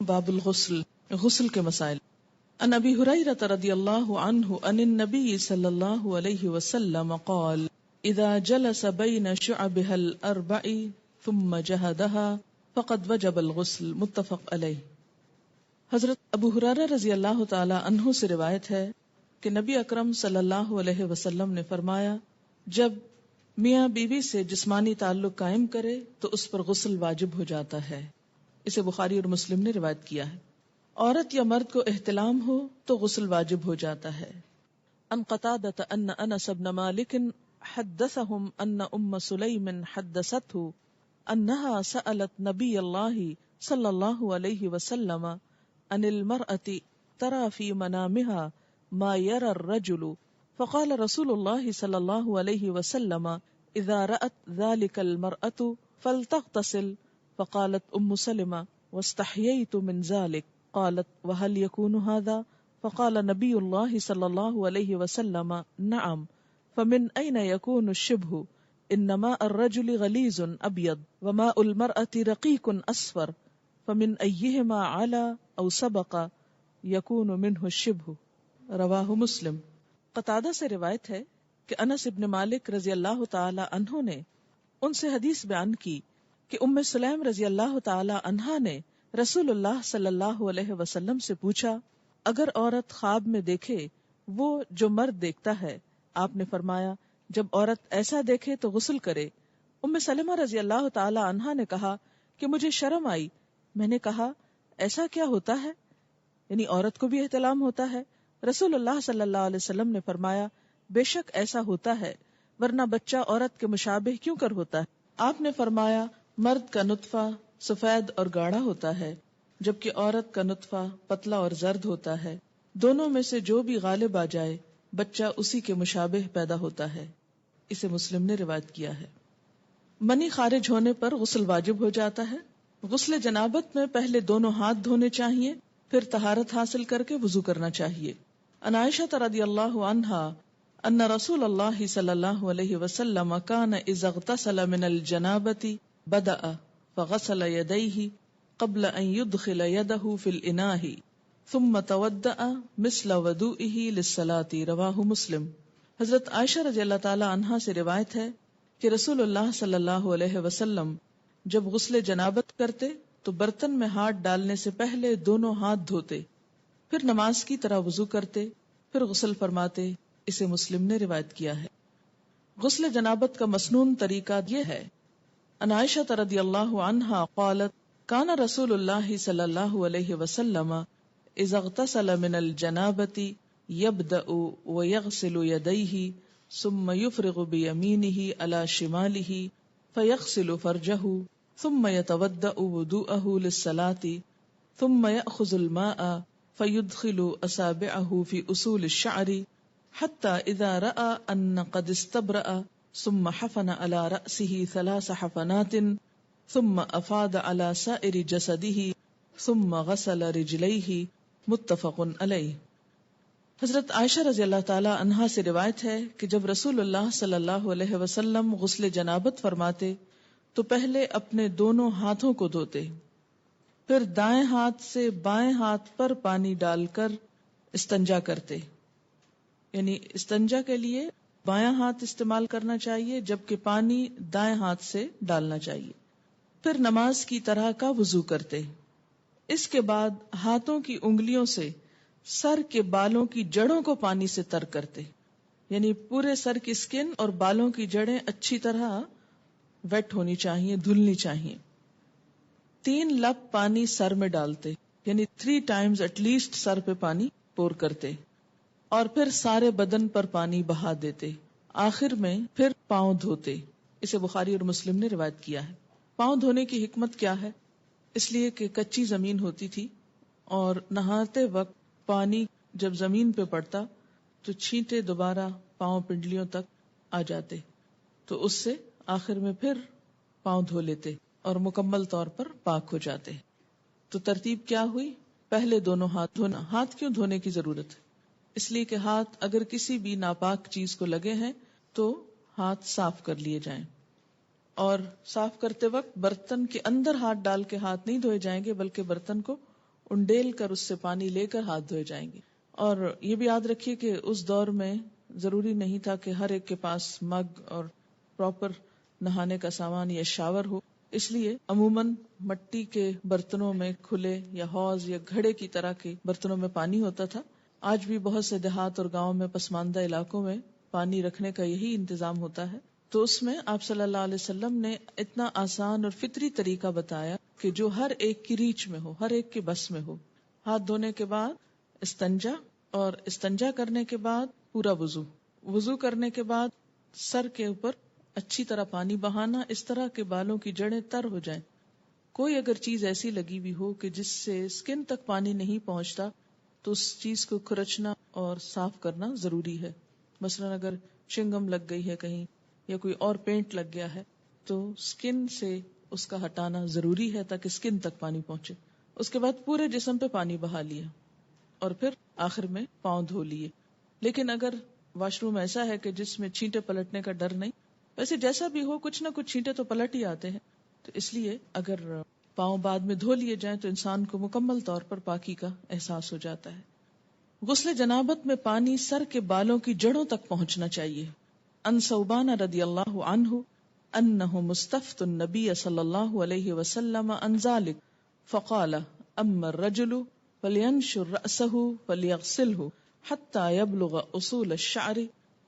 باب الغسل، غسل کے مسائل۔ عن ابی ہریرہ رضی اللہ عنہ عن النبی صلی اللہ علیہ وسلم قال اذا جلس بین شعبها الاربع ثم جہدها فقد وجب الغسل، متفق علیہ۔ حضرت ابو ہریرہ رضی اللہ تعالی عنہ سے روایت ہے کہ نبی اکرم صلی اللہ علیہ وسلم نے فرمایا، جب میاں بیوی سے جسمانی تعلق قائم کرے تو اس پر غسل واجب ہو جاتا ہے۔ اسے بخاری اور مسلم نے روایت کیا ہے۔ عورت یا مرد کو احتلام ہو تو غسل واجب ہو جاتا ہے۔ ان قتادۃ ان انس بن مالک حدثهم ان ام سلیم حدثته انها سألت نبی اللہ صلی اللہ علیہ وسلم عن المرأة ترى في منامها ما يرى الرجل فقال رسول الله صلی اللہ علیہ وسلم اذا رأت ذلك المرأة فلتغتسل، فقالت ام سلمہ واستحييت من ذلك قالت وهل يكون هذا؟ فقال نبي الله صلى الله عليه وسلم نعم، فمن أين يكون الشبه؟ إن ماء الرجل غليظ أبيض وماء المرأة رقيق أصفر، فمن أيهما على أو سبق يكون منه الشبه، رواہ مسلم۔ قتادہ سے روایت ہے کہ انس ابن مالک رضی اللہ تعالی عنہ نے ان سے حدیث بیان کی کہ ام سلیم رضی اللہ تعالی عنہا نے رسول اللہ صلی اللہ علیہ وسلم سے پوچھا، اگر عورت خواب میں دیکھے وہ جو مرد دیکھتا ہے، آپ نے فرمایا جب عورت ایسا دیکھے تو غسل کرے۔ ام سلمہ رضی اللہ تعالی عنہا نے کہا کہ مجھے شرم آئی، میں نے کہا ایسا کیا ہوتا ہے؟ یعنی عورت کو بھی احتلام ہوتا ہے؟ رسول اللہ صلی اللہ علیہ وسلم نے فرمایا بے شک ایسا ہوتا ہے، ورنہ بچہ عورت کے مشابہ کیوں کر ہوتا ہے؟ آپ نے فرمایا مرد کا نطفہ سفید اور گاڑھا ہوتا ہے، جبکہ عورت کا نطفہ پتلا اور زرد ہوتا ہے، دونوں میں سے جو بھی غالب آ جائے بچہ اسی کے مشابہ پیدا ہوتا ہے۔ اسے مسلم نے روایت کیا ہے۔ منی خارج ہونے پر غسل واجب ہو جاتا ہے۔ غسل جنابت میں پہلے دونوں ہاتھ دھونے چاہیے، پھر طہارت حاصل کر کے وضو کرنا چاہیے۔ عن عائشہ رضی اللہ عنہا ان رسول اللہ صلی اللہ علیہ وسلم کان اذا اغتسل من الجنابۃ بدأ فغسل يديه قبل ان يدخل يده في الاناء ثم تودأ مثل وضوئه للصلاة، رواہ مسلم۔ حضرت عائشہ رضی اللہ تعالی عنہا سے روایت ہے کہ رسول اللہ صلی اللہ علیہ وسلم جب غسل جنابت کرتے تو برتن میں ہاتھ ڈالنے سے پہلے دونوں ہاتھ دھوتے، پھر نماز کی طرح وضو کرتے، پھر غسل فرماتے۔ اسے مسلم نے روایت کیا ہے۔ غسل جنابت کا مسنون طریقہ یہ ہے۔ عن عائشہ رضی اللہ عنہا قالت کان رسول اللہ صلی اللہ علیہ وسلم اذا اغتسل من الجنابۃ یبدأ ویغسل یدیہ ثم یفرغ بیمینہ علی شمالہ فیغسل فرجہ ثم یتودأ وضوءہ للصلاة ثم یأخذ الماء فیدخل اصابعہ فی اصول الشعر حتى اذا رأى ان قد استبرأ ثم حفن على رأسه 3 حفنات ثم افاض على سائر جسده ثم غسل رجليه، متفق علیہ۔ حضرت عائشہ رضی اللہ تعالی عنہا سے روایت ہے کہ جب رسول اللہ صلی اللہ علیہ وسلم غسل جنابت فرماتے تو پہلے اپنے دونوں ہاتھوں کو دھوتے، پھر دائیں ہاتھ سے بائیں ہاتھ پر پانی ڈال کر استنجا کرتے، یعنی استنجا کے لیے بایاں ہاتھ استعمال کرنا چاہیے جبکہ پانی دائیں ہاتھ سے ڈالنا چاہیے، پھر نماز کی طرح کا وضو کرتے۔ اس کے بعد ہاتھوں کی انگلیوں سے سر کے بالوں کی جڑوں کو پانی سے تر کرتے، یعنی پورے سر کی سکن اور بالوں کی جڑیں اچھی طرح ویٹ ہونی چاہیے، دھلنی چاہیے۔ 3 لپ پانی سر میں ڈالتے، یعنی 3 times ایٹ لیسٹ سر پہ پانی پور کرتے، اور پھر سارے بدن پر پانی بہا دیتے، آخر میں پھر پاؤں دھوتے۔ اسے بخاری اور مسلم نے روایت کیا ہے۔ پاؤں دھونے کی حکمت کیا ہے؟ اس لیے کہ کچی زمین ہوتی تھی اور نہاتے وقت پانی جب زمین پہ پڑتا تو چھینٹے دوبارہ پاؤں پنڈلیوں تک آ جاتے، تو اس سے آخر میں پھر پاؤں دھو لیتے اور مکمل طور پر پاک ہو جاتے۔ تو ترتیب کیا ہوئی؟ پہلے دونوں ہاتھ دھونا۔ ہاتھ کیوں دھونے کی ضرورت ہے؟ اس لیے کہ ہاتھ اگر کسی بھی ناپاک چیز کو لگے ہیں تو ہاتھ صاف کر لیے جائیں، اور صاف کرتے وقت برتن کے اندر ہاتھ ڈال کے ہاتھ نہیں دھوئے جائیں گے، بلکہ برتن کو انڈیل کر اس سے پانی لے کر ہاتھ دھوئے جائیں گے. اور یہ بھی یاد رکھیے کہ اس دور میں ضروری نہیں تھا کہ ہر ایک کے پاس مگ اور پراپر نہانے کا سامان یا شاور ہو، اس لیے عموماً مٹی کے برتنوں میں کھلے یا حوض یا گھڑے کی طرح کے برتنوں میں پانی ہوتا تھا. آج بھی بہت سے دیہات اور گاؤں میں پسماندہ علاقوں میں پانی رکھنے کا یہی انتظام ہوتا ہے. تو اس میں آپ صلی اللہ علیہ وسلم نے اتنا آسان اور فطری طریقہ بتایا کہ جو ہر ایک کی ریچ میں ہو، ہر ایک کے بس میں ہو. ہاتھ دھونے کے بعد استنجا، اور استنجا کرنے کے بعد پورا وضو، وضو کرنے کے بعد سر کے اوپر اچھی طرح پانی بہانا، اس طرح کے بالوں کی جڑیں تر ہو جائیں. کوئی اگر چیز ایسی لگی ہوئی ہو کہ جس سے سکن تک پانی نہیں پہنچتا تو اس چیز کو کھرچنا اور صاف کرنا ضروری ہے. مثلا اگر چنگم لگ گئی ہے کہیں یا کوئی اور پینٹ لگ گیا ہے تو سکن سے اس کا ہٹانا ضروری ہے تاکہ سکن تک پانی پہنچے. اس کے بعد پورے جسم پہ پانی بہا لیا اور پھر آخر میں پاؤں دھو لیے. لیکن اگر واش روم ایسا ہے کہ جس میں چھینٹے پلٹنے کا ڈر نہیں، ویسے جیسا بھی ہو کچھ نہ کچھ چھینٹے تو پلٹ ہی آتے ہیں، تو اس لیے اگر پاؤں بعد میں دھو لیے جائیں تو انسان کو مکمل طور پر پاکی کا احساس ہو جاتا ہے. غسل جنابت میں پانی سر کے بالوں کی جڑوں تک پہنچنا چاہیے. ان ثوبان رضی اللہ عنہ انہ مستفت النبی صلی اللہ علیہ وسلم عن ذلک فقال اما الرجل فلینشر رأسہ فلیغسلہ حتی یبلغ اصول الشعر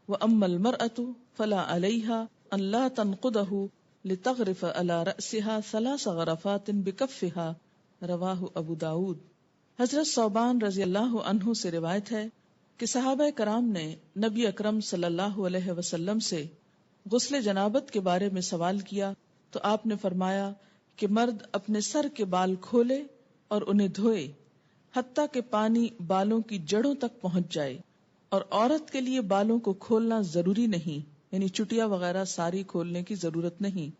واما المرأة فلا علیہا ان لا تنقضہ لتغرف على رأسها 3 غرفات بکفها. رواہ ابو داود. حضرت ثوبان رضی اللہ عنہ سے روایت ہے کہ صحابہ کرام نے نبی اکرم صلی اللہ علیہ وسلم سے غسل جنابت کے بارے میں سوال کیا تو آپ نے فرمایا کہ مرد اپنے سر کے بال کھولے اور انہیں دھوئے حتیٰ کہ پانی بالوں کی جڑوں تک پہنچ جائے. اور عورت کے لیے بالوں کو کھولنا ضروری نہیں، یعنی چٹیا وغیرہ ساری کھولنے کی ضرورت نہیں،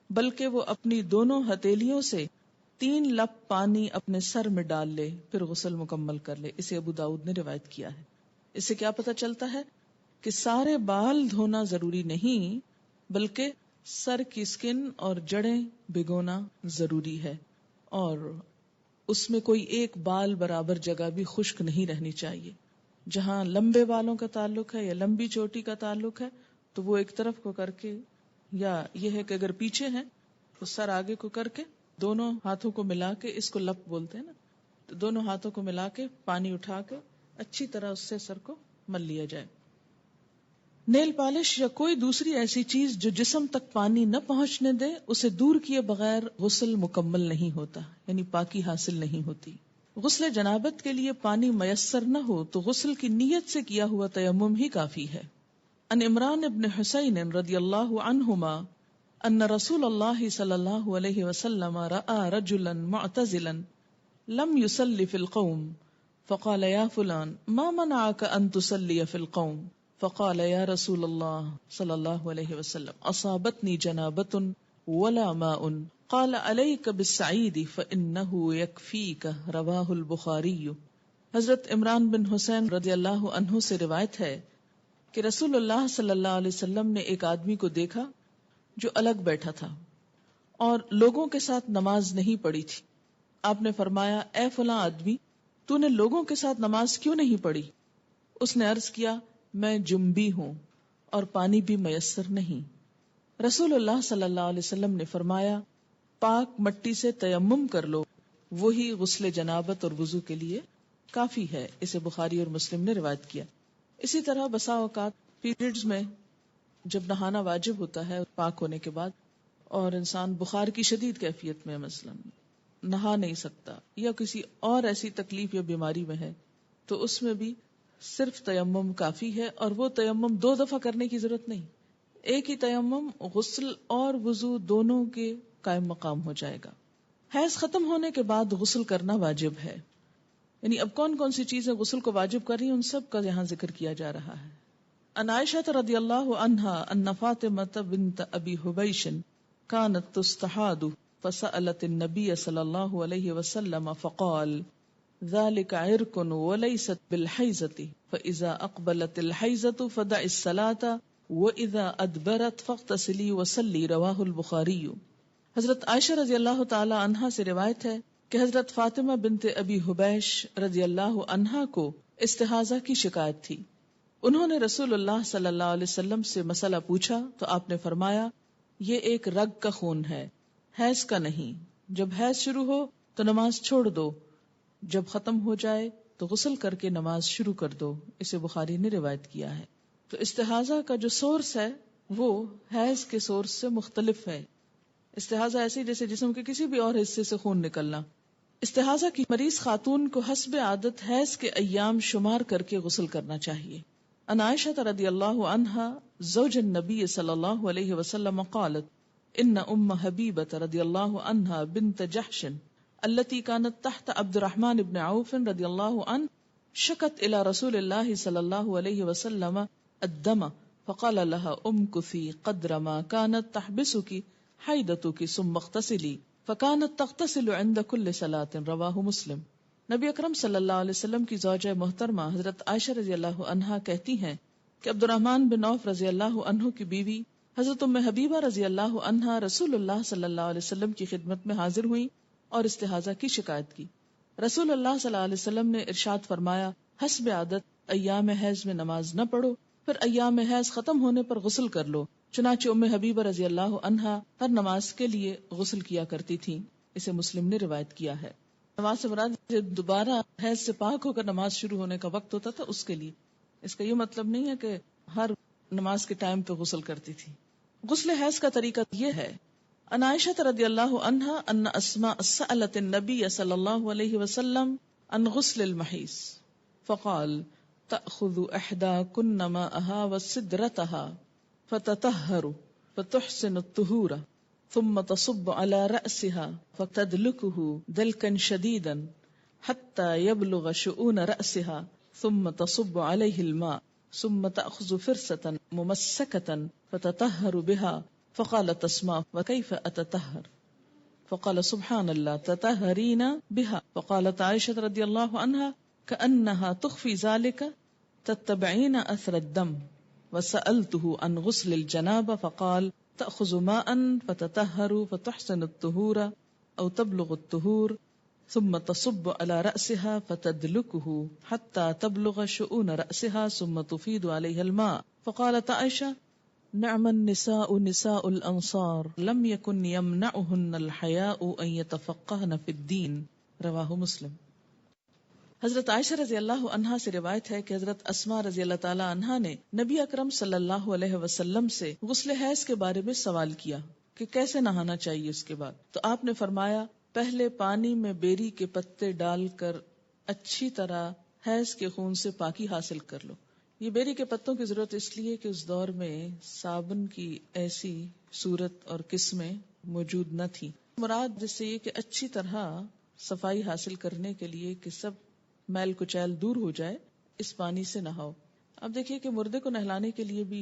بلکہ وہ اپنی دونوں ہتھیلیوں سے 3 لپ پانی اپنے سر میں ڈال لے پھر غسل مکمل کر لے. اسے ابو داؤد نے روایت کیا ہے. اس سے کیا پتہ چلتا ہے کہ سارے بال دھونا ضروری نہیں بلکہ سر کی سکن اور جڑیں بھگونا ضروری ہے، اور اس میں کوئی ایک بال برابر جگہ بھی خشک نہیں رہنی چاہیے. جہاں لمبے بالوں کا تعلق ہے یا لمبی چوٹی کا تعلق ہے تو وہ ایک طرف کو کر کے، یا یہ ہے کہ اگر پیچھے ہیں تو سر آگے کو کر کے دونوں ہاتھوں کو ملا کے، اس کو لپ بولتے ہیں نا، تو دونوں ہاتھوں کو ملا کے پانی اٹھا کے اچھی طرح اس سے سر کو مل لیا جائے. نیل پالش یا کوئی دوسری ایسی چیز جو جسم تک پانی نہ پہنچنے دے، اسے دور کیے بغیر غسل مکمل نہیں ہوتا، یعنی پاکی حاصل نہیں ہوتی. غسل جنابت کے لیے پانی میسر نہ ہو تو غسل کی نیت سے کیا ہوا تیمم ہی کافی ہے. ان عمران ابن حسین رضی اللہ عنہما ان رسول اللہ صلی اللہ علیہ وسلم رأى رجلا معتزلا لم يصلي في القوم فقال يا فلان ما منعك ان تصلي في القوم فقال يا رسول الله صلی اللہ علیہ وسلم اصابتنی جنابۃ ولا ماء قال عليك بالسعید فانه يكفيك. رواہ البخاری. حضرت عمران بن حسین رضی اللہ عنہ سے روایت ہے کہ رسول اللہ صلی اللہ علیہ وسلم نے ایک آدمی کو دیکھا جو الگ بیٹھا تھا اور لوگوں کے ساتھ نماز نہیں پڑھی تھی. آپ نے فرمایا اے فلاں آدمی تو نے لوگوں کے ساتھ نماز کیوں نہیں پڑھی؟ اس نے عرض کیا میں جنبی ہوں اور پانی بھی میسر نہیں. رسول اللہ صلی اللہ علیہ وسلم نے فرمایا پاک مٹی سے تیمم کر لو، وہی غسل جنابت اور وضو کے لیے کافی ہے. اسے بخاری اور مسلم نے روایت کیا. اسی طرح بسا اوقات پیریڈز میں جب نہانا واجب ہوتا ہے پاک ہونے کے بعد اور انسان بخار کی شدید کیفیت میں مثلا نہا نہیں سکتا یا کسی اور ایسی تکلیف یا بیماری میں ہے تو اس میں بھی صرف تیمم کافی ہے، اور وہ تیمم 2 دفعہ کرنے کی ضرورت نہیں. ایک ہی تیمم غسل اور وضو دونوں کے قائم مقام ہو جائے گا. حیض ختم ہونے کے بعد غسل کرنا واجب ہے، یعنی اب کون کون سی چیزیں غسل کو واجب کر رہی ہیں ان سب کا یہاں ذکر کیا جا رہا ہے. ان عائشہ رضی اللہ عنہا ان فاطمہ بنت ابی حبیش كانت تستحاض فسألت النبی صلی اللہ علیہ وسلم فقال ذلك عرق وليست بالحیضة فإذا أقبلت الحیضة فدع الصلاة وإذا أدبرت فاغتسلی وصلی. رواہ البخاری. حضرت عائشہ رضی اللہ تعالی عنہا سے روایت ہے کہ حضرت فاطمہ بنت ابی حبیش رضی اللہ عنہا کو استحاضہ کی شکایت تھی. انہوں نے رسول اللہ صلی اللہ علیہ وسلم سے مسئلہ پوچھا تو آپ نے فرمایا یہ ایک رگ کا خون ہے، حیض کا نہیں. جب حیض شروع ہو تو نماز چھوڑ دو، جب ختم ہو جائے تو غسل کر کے نماز شروع کر دو. اسے بخاری نے روایت کیا ہے. تو استحاضہ کا جو سورس ہے وہ حیض کے سورس سے مختلف ہے. استحاضہ ایسے جیسے جسم کے کسی بھی اور حصے سے خون نکلنا. استحاضہ کی مریض خاتون کو حسب عادت حیض کے ایام شمار کر کے غسل کرنا چاہیے. عن عائشہ رضی اللہ عنہا زوج النبی صلی اللہ علیہ وسلم قالت ان ام حبیبۃ رضی اللہ عنہا بنت جحش التي كانت تحت عبد الرحمن بن عوف رضی اللہ عنہ شکت الى رسول اللہ صلی اللہ علیہ وسلم الدم فقال لها امكثي قدر ما كانت تحبسك حیدتك ثم اغتسلی فكانت تغتسل عند كل صلاة. رواہ مسلم. نبی اکرم صلی اللہ علیہ وسلم کی زوجہ محترمہ حضرت عائشہ رضی اللہ عنہا کہتی ہیں کہ عبد الرحمن بن عوف رضی اللہ عنہ کی بیوی حضرت ام حبیبہ رضی اللہ عنہا رسول اللہ صلی اللہ علیہ وسلم کی خدمت میں حاضر ہوئی اور استحاضہ کی شکایت کی. رسول اللہ صلی اللہ علیہ وسلم نے ارشاد فرمایا حسب عادت ایام حیض میں نماز نہ پڑھو، پھر ایام حیض ختم ہونے پر غسل کر لو. چنانچہ ام حبیبہ رضی اللہ عنہا ہر نماز کے لیے غسل کیا کرتی تھیں. اسے مسلم نے روایت کیا ہے. نماز سے مراد دوبارہ حیض سے پاک ہو کر نماز شروع ہونے کا وقت ہوتا تھا اس کے لیے. اس کا یہ مطلب نہیں ہے کہ ہر نماز کے ٹائم پہ غسل کرتی تھی. غسل حیض کا طریقہ یہ ہے. عن عائشہ رضی اللہ عنہا ان اسماء سألت النبی صلی اللہ علیہ وسلم عن غسل المحیض فقال تأخذ احداکن ماءها وسدرتها فتطهر فتحسن الطهور ثم تصب على رأسها فتدلكه دلكا شديدا حتى يبلغ شؤون رأسها ثم تصب عليه الماء ثم تأخذ فرصة ممسكة فتطهر بها. فقالت اسماء وكيف أتطهر؟ فقال سبحان الله تطهرين بها. فقالت عائشة رضي الله عنها كأنها تخفي ذلك تتبعين أثر الدم. وسألته عن غسل الجنابة فقال تأخذ ماء فتطهر فتحسن الطهور أو تبلغ الطهور ثم تصب على رأسها فتدلكه حتى تبلغ شؤون رأسها ثم تفيض عليها الماء. فقالت عائشة نعم النساء نساء الأنصار لم يكن يمنعهن الحياء أن يتفقهن في الدين. رواہ مسلم. حضرت عائشہ رضی اللہ عنہا سے روایت ہے کہ حضرت اسماء رضی اللہ تعالی عنہا نے نبی اکرم صلی اللہ علیہ وسلم سے غسل حیض کے بارے میں سوال کیا کہ کیسے نہانا چاہیے اس کے بعد. تو آپ نے فرمایا پہلے پانی میں بیری کے پتے ڈال کر اچھی طرح حیض کے خون سے پاکی حاصل کر لو. یہ بیری کے پتوں کی ضرورت اس لیے کہ اس دور میں صابن کی ایسی صورت اور قسمیں موجود نہ تھی. مراد جس سے یہ کہ اچھی طرح صفائی حاصل کرنے کے لیے کہ سب میل کچیل دور ہو جائے اس پانی سے نہاؤ. اب دیکھیے کہ مردے کو نہلانے کے لیے بھی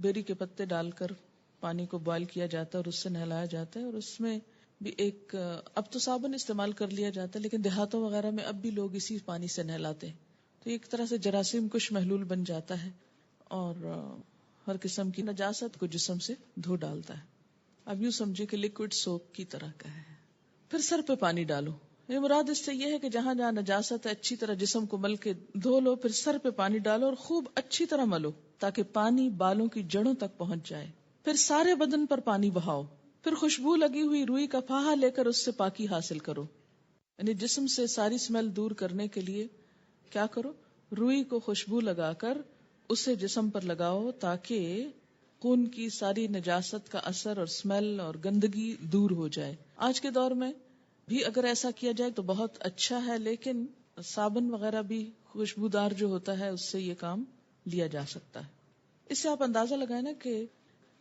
بیری کے پتے ڈال کر پانی کو بوائل کیا جاتا ہے اور اس سے نہلایا جاتا ہے. اور اس میں بھی ایک اب تو صابن استعمال کر لیا جاتا ہے لیکن دیہاتوں وغیرہ میں اب بھی لوگ اسی پانی سے نہلاتے ہیں. تو ایک طرح سے جراثیم کش محلول بن جاتا ہے اور ہر قسم کی نجاست کو جسم سے دھو ڈالتا ہے. اب یوں سمجھے کہ لیکوڈ سوپ کی طرح کا ہے. پھر سر پہ پانی ڈالو. یہ مراد اس سے یہ ہے کہ جہاں جہاں نجاست ہے اچھی طرح جسم کو مل کے دھو لو. پھر سر پہ پانی ڈالو اور خوب اچھی طرح ملو تاکہ پانی بالوں کی جڑوں تک پہنچ جائے. پھر سارے بدن پر پانی بہاؤ. پھر خوشبو لگی ہوئی روئی کا پھاہا لے کر اس سے پاکی حاصل کرو. یعنی جسم سے ساری اسمیل دور کرنے کے لیے کیا کرو؟ روئی کو خوشبو لگا کر اسے جسم پر لگاؤ تاکہ خون کی ساری نجاست کا اثر اور اسمیل اور گندگی دور ہو جائے. آج کے دور میں بھی اگر ایسا کیا جائے تو بہت اچھا ہے، لیکن صابن وغیرہ بھی خوشبودار جو ہوتا ہے اس سے یہ کام لیا جا سکتا ہے. اس سے آپ اندازہ لگائیں نا کہ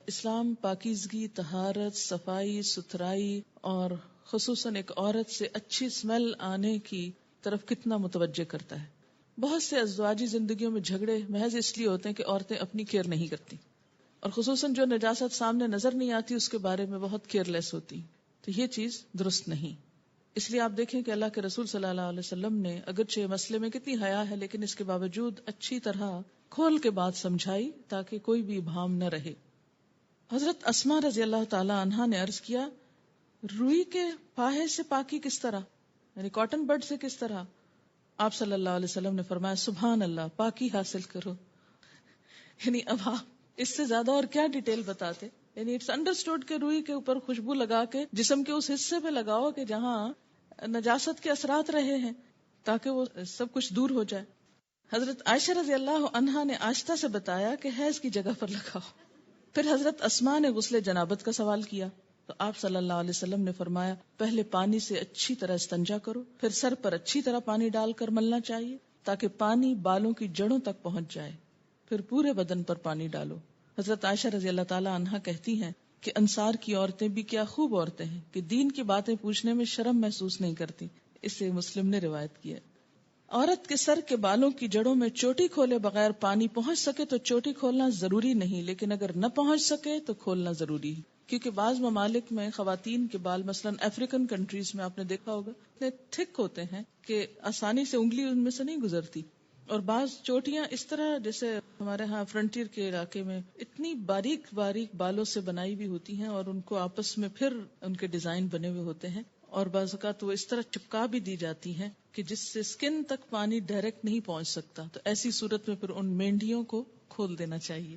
اسلام پاکیزگی، طہارت، صفائی ستھرائی اور خصوصاً ایک عورت سے اچھی اسمیل آنے کی طرف کتنا متوجہ کرتا ہے. بہت سے ازدواجی زندگیوں میں جھگڑے محض اس لیے ہوتے ہیں کہ عورتیں اپنی کیئر نہیں کرتی اور خصوصاً جو نجاست سامنے نظر نہیں آتی اس کے بارے میں بہت کیئر لیس ہوتی. تو یہ چیز درست نہیں. اس لیے آپ دیکھیں کہ اللہ کے رسول صلی اللہ علیہ وسلم نے اگرچہ مسئلے میں کتنی حیا ہے لیکن اس کے باوجود اچھی طرح کھول کے بات سمجھائی تاکہ کوئی بھی ابہام نہ رہے. حضرت اسماء رضی اللہ تعالی عنہا نے عرض کیا روئی کے پاہے سے پاکی کس طرح؟ یعنی کاٹن بڈ سے کس طرح؟ آپ صلی اللہ علیہ وسلم نے فرمایا سبحان اللہ، پاکی حاصل کرو. یعنی اب آپ اس سے زیادہ اور کیا ڈیٹیل بتاتے؟ یعنی اٹس انڈرسٹوڈ کہ روئی کے اوپر خوشبو لگا کے جسم کے اس حصے پہ لگاؤ کہ جہاں نجاست کے اثرات رہے ہیں تاکہ وہ سب کچھ دور ہو جائے. حضرت عائشہ رضی اللہ عنہا نے آشتا سے بتایا کہ حیض کی جگہ پر لگاؤ. پھر حضرت اسماء نے غسل جنابت کا سوال کیا تو آپ صلی اللہ علیہ وسلم نے فرمایا پہلے پانی سے اچھی طرح استنجا کرو، پھر سر پر اچھی طرح پانی ڈال کر ملنا چاہیے تاکہ پانی بالوں کی جڑوں تک پہنچ جائے، پھر پورے بدن پر پانی ڈالو. حضرت عائشہ رضی اللہ تعالی عنہا کہتی ہیں کہ انصار کی عورتیں بھی کیا خوب عورتیں ہیں کہ دین کی باتیں پوچھنے میں شرم محسوس نہیں کرتی. اسے مسلم نے روایت کیا. عورت کے سر کے بالوں کی جڑوں میں چوٹی کھولے بغیر پانی پہنچ سکے تو چوٹی کھولنا ضروری نہیں، لیکن اگر نہ پہنچ سکے تو کھولنا ضروری ہے، کیونکہ بعض ممالک میں خواتین کے بال مثلا افریقن کنٹریز میں آپ نے دیکھا ہوگا اتنے تھک ہوتے ہیں کہ آسانی سے انگلی ان میں سے نہیں گزرتی، اور بعض چوٹیاں اس طرح جیسے ہمارے ہاں فرنٹیئر کے علاقے میں اتنی باریک باریک بالوں سے بنائی بھی ہوتی ہیں اور ان کو آپس میں پھر ان کے ڈیزائن بنے ہوئے ہوتے ہیں، اور بعض اوقات وہ اس طرح چپکا بھی دی جاتی ہیں کہ جس سے سکن تک پانی ڈائریکٹ نہیں پہنچ سکتا. تو ایسی صورت میں پھر ان مینڈیوں کو کھول دینا چاہیے.